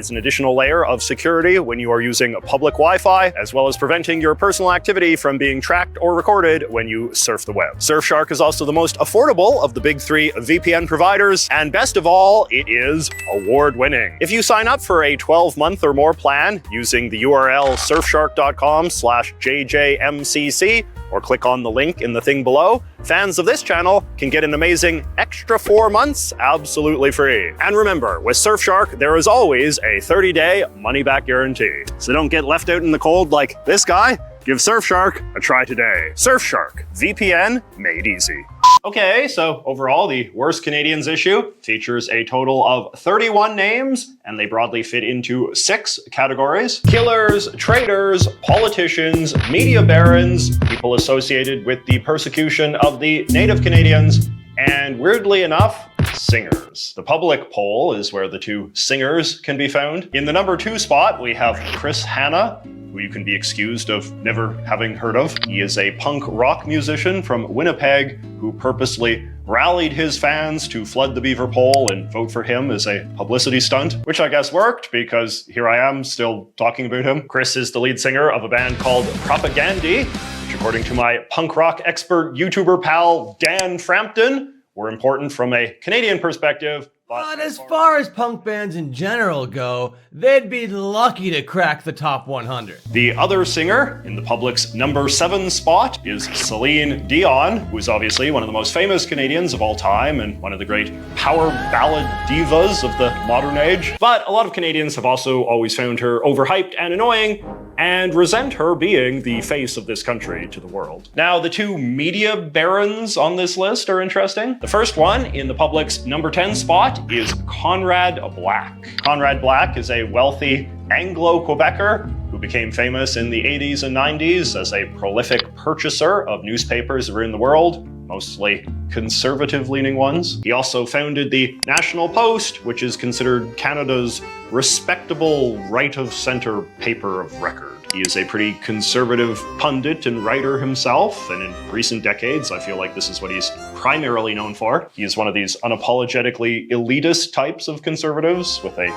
It's an additional layer of security when you are using public Wi-Fi, as well as preventing your personal activity from being tracked or recorded when you surf the web. Surfshark is also the most affordable of the big three VPN providers, and best of all, it is award-winning. If you sign up for a 12-month or more plan using the URL surfshark.com/JJMCC, or click on the link in the thing below, fans of this channel can get an amazing extra 4 months absolutely free. And remember, with Surfshark, there is always a 30-day money-back guarantee. So don't get left out in the cold like this guy. Give Surfshark a try today. Surfshark, VPN made easy. Okay, so overall, the Worst Canadians issue features a total of 31 names, and they broadly fit into 6 categories: killers, traitors, politicians, media barons, people associated with the persecution of the Native Canadians, and weirdly enough, singers. The public poll is where the 2 singers can be found. In the number 2 spot, we have Chris Hanna, who you can be excused of never having heard of. He is a punk rock musician from Winnipeg who purposely rallied his fans to flood the Beaver poll and vote for him as a publicity stunt, which I guess worked because here I am still talking about him. Chris is the lead singer of a band called Propagandhi, which according to my punk rock expert YouTuber pal Dan Frampton, were important from a Canadian perspective. But as far as punk bands in general go, they'd be lucky to crack the top 100. The other singer in the public's number 7 spot is Celine Dion, who is obviously one of the most famous Canadians of all time and one of the great power ballad divas of the modern age. But a lot of Canadians have also always found her overhyped and annoying, and resent her being the face of this country to the world. Now, the 2 media barons on this list are interesting. The first one in the public's number 10 spot is Conrad Black. Conrad Black is a wealthy Anglo-Quebecer who became famous in the 80s and 90s as a prolific purchaser of newspapers around the world, mostly conservative-leaning ones. He also founded the National Post, which is considered Canada's respectable right-of-center paper of record. He is a pretty conservative pundit and writer himself, and in recent decades, I feel like this is what he's primarily known for. He is one of these unapologetically elitist types of conservatives with a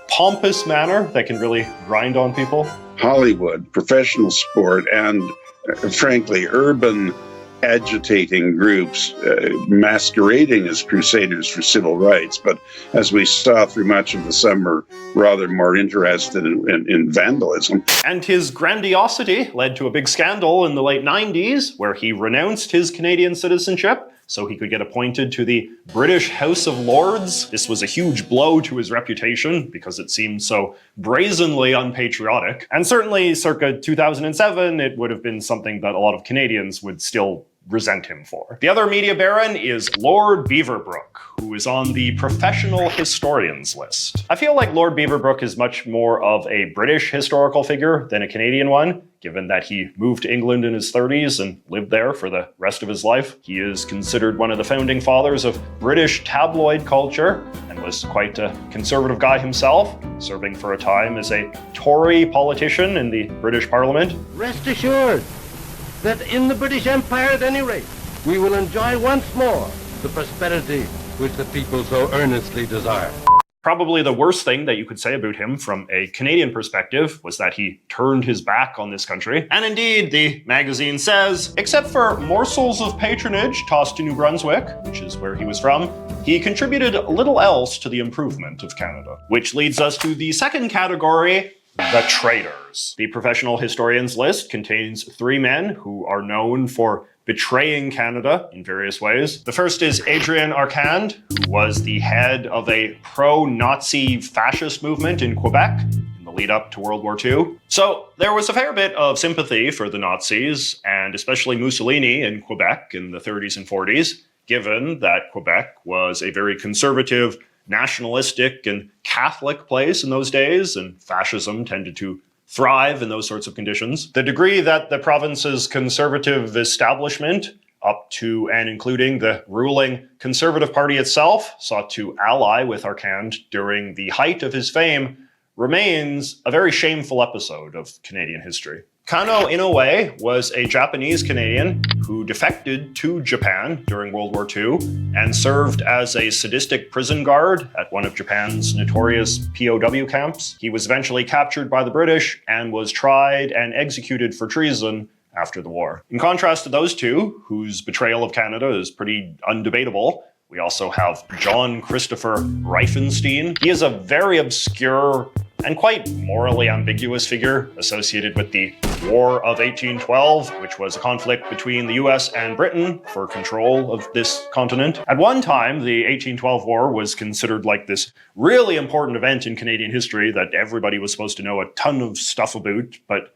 pompous manner that can really grind on people. Hollywood, professional sport, and frankly, urban agitating groups masquerading as crusaders for civil rights, but as we saw through much of the summer, rather more interested in vandalism. And his grandiosity led to a big scandal in the late 90s, where he renounced his Canadian citizenship so he could get appointed to the British House of Lords. This was a huge blow to his reputation because it seemed so brazenly unpatriotic. And certainly circa 2007, it would have been something that a lot of Canadians would still resent him for. The other media baron is Lord Beaverbrook, who is on the professional historians list. I feel like Lord Beaverbrook is much more of a British historical figure than a Canadian one, given that he moved to England in his 30s and lived there for the rest of his life. He is considered one of the founding fathers of British tabloid culture and was quite a conservative guy himself, serving for a time as a Tory politician in the British Parliament. Rest assured that in the British Empire at any rate, we will enjoy once more the prosperity which the people so earnestly desire. Probably the worst thing that you could say about him from a Canadian perspective was that he turned his back on this country. And indeed, the magazine says, except for morsels of patronage tossed to New Brunswick, which is where he was from, he contributed little else to the improvement of Canada. Which leads us to the second category, the traitors. The professional historians list contains 3 men who are known for betraying Canada in various ways. The first is Adrien Arcand, who was the head of a pro-Nazi fascist movement in Quebec in the lead up to World War II. So there was a fair bit of sympathy for the Nazis, and especially Mussolini in Quebec in the 30s and 40s, given that Quebec was a very conservative, nationalistic and Catholic place in those days, and fascism tended to thrive in those sorts of conditions. The degree that the province's conservative establishment, up to and including the ruling Conservative Party itself, sought to ally with Arcand during the height of his fame, remains a very shameful episode of Canadian history. Kano Inoue was a Japanese Canadian who defected to Japan during World War II and served as a sadistic prison guard at one of Japan's notorious POW camps. He was eventually captured by the British and was tried and executed for treason after the war. In contrast to those two, whose betrayal of Canada is pretty undebatable, we also have John Christopher Reifenstein. He is a very obscure and quite morally ambiguous figure associated with the War of 1812, which was a conflict between the US and Britain for control of this continent. At one time, the 1812 War was considered like this really important event in Canadian history that everybody was supposed to know a ton of stuff about, but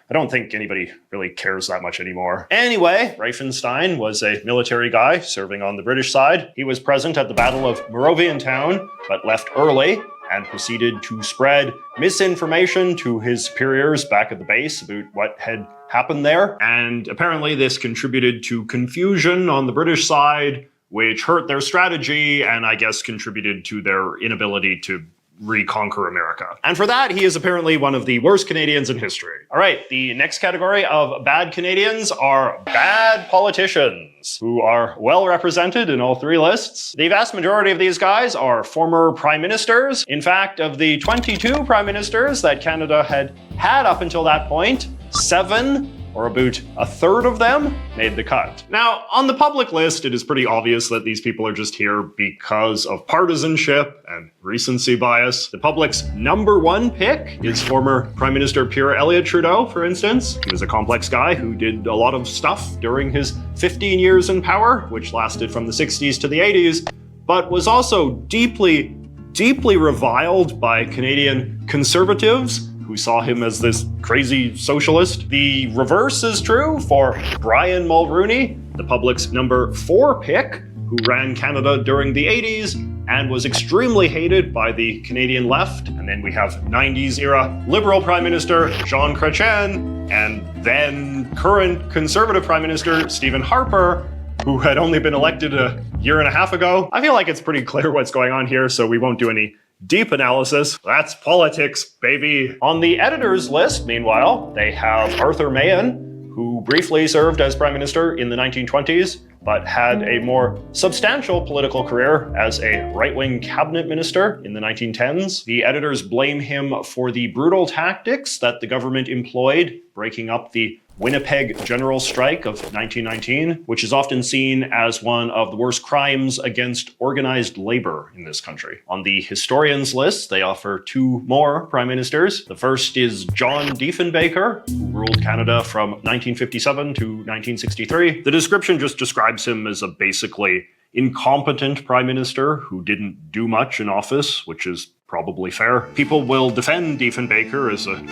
I don't think anybody really cares that much anymore. Anyway, Reifenstein was a military guy serving on the British side. He was present at the Battle of Moraviantown, but left early and proceeded to spread misinformation to his superiors back at the base about what had happened there. And apparently this contributed to confusion on the British side, which hurt their strategy and I guess contributed to their inability to reconquer America. And for that, he is apparently one of the worst Canadians in history. All right, the next category of bad Canadians are bad politicians, who are well represented in all three lists. The vast majority of these guys are former prime ministers. In fact, of the 22 prime ministers that Canada had up until that point, 7, or about a third of them, made the cut. Now, on the public list, it is pretty obvious that these people are just here because of partisanship and recency bias. The public's #1 pick is former Prime Minister Pierre Elliott Trudeau, for instance. He was a complex guy who did a lot of stuff during his 15 years in power, which lasted from the 60s to the 80s, but was also deeply, deeply reviled by Canadian conservatives who saw him as this crazy socialist. The reverse is true for Brian Mulroney, the public's #4 pick, who ran Canada during the 80s and was extremely hated by the Canadian left. And then we have 90s era Liberal Prime Minister Jean Chrétien, and then current Conservative Prime Minister Stephen Harper, who had only been elected a year and a half ago. I feel like it's pretty clear what's going on here, so we won't do any deep analysis. That's politics, baby. On the editors list, meanwhile, they have Arthur Mahan, who briefly served as Prime Minister in the 1920s, but had a more substantial political career as a right-wing cabinet minister in the 1910s. The editors blame him for the brutal tactics that the government employed, breaking up the Winnipeg General Strike of 1919, which is often seen as one of the worst crimes against organized labor in this country. On the historians list, they offer 2 more prime ministers. The first is John Diefenbaker, who ruled Canada from 1957 to 1963. The description just describes him as a basically incompetent prime minister who didn't do much in office, which is probably fair. People will defend Diefenbaker as a,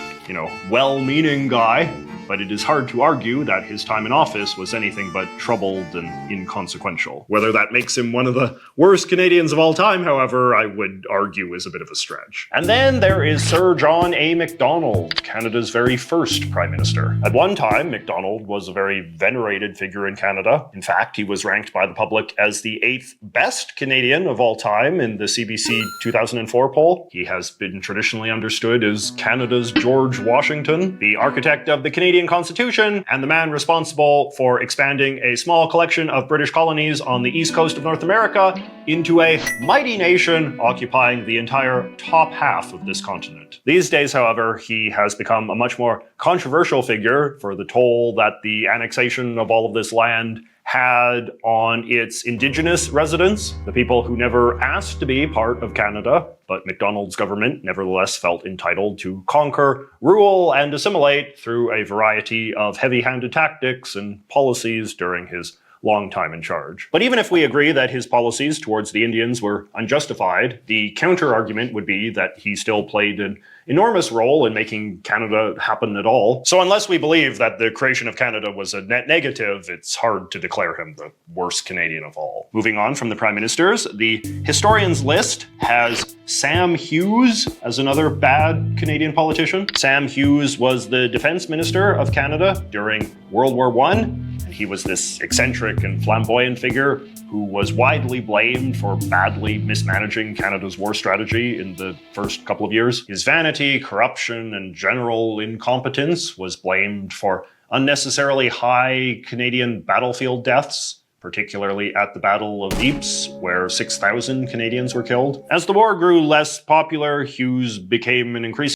well-meaning guy, but it is hard to argue that his time in office was anything but troubled and inconsequential. Whether that makes him one of the worst Canadians of all time, however, I would argue is a bit of a stretch. And then there is Sir John A. Macdonald, Canada's very first Prime Minister. At one time, Macdonald was a very venerated figure in Canada. In fact, he was ranked by the public as the 8th best Canadian of all time in the CBC 2004 poll. He has been traditionally understood as Canada's George Washington, the architect of the Canadian Constitution, and the man responsible for expanding a small collection of British colonies on the east coast of North America into a mighty nation occupying the entire top half of this continent. These days, however, he has become a much more controversial figure for the toll that the annexation of all of this land had on its Indigenous residents, the people who never asked to be part of Canada, but Macdonald's government nevertheless felt entitled to conquer, rule, and assimilate through a variety of heavy-handed tactics and policies during his long time in charge. But even if we agree that his policies towards the Indians were unjustified, the counter-argument would be that he still played an enormous role in making Canada happen at all. So unless we believe that the creation of Canada was a net negative, it's hard to declare him the worst Canadian of all. Moving on from the prime ministers, the historians list has Sam Hughes as another bad Canadian politician. Sam Hughes was the defense minister of Canada during World War I, and he was this eccentric and flamboyant figure who was widely blamed for badly mismanaging Canada's war strategy in the first couple of years. His vanity, corruption, and general incompetence was blamed for unnecessarily high Canadian battlefield deaths, particularly at the Battle of Ypres, where 6,000 Canadians were killed. As the war grew less popular, Hughes became an increasingly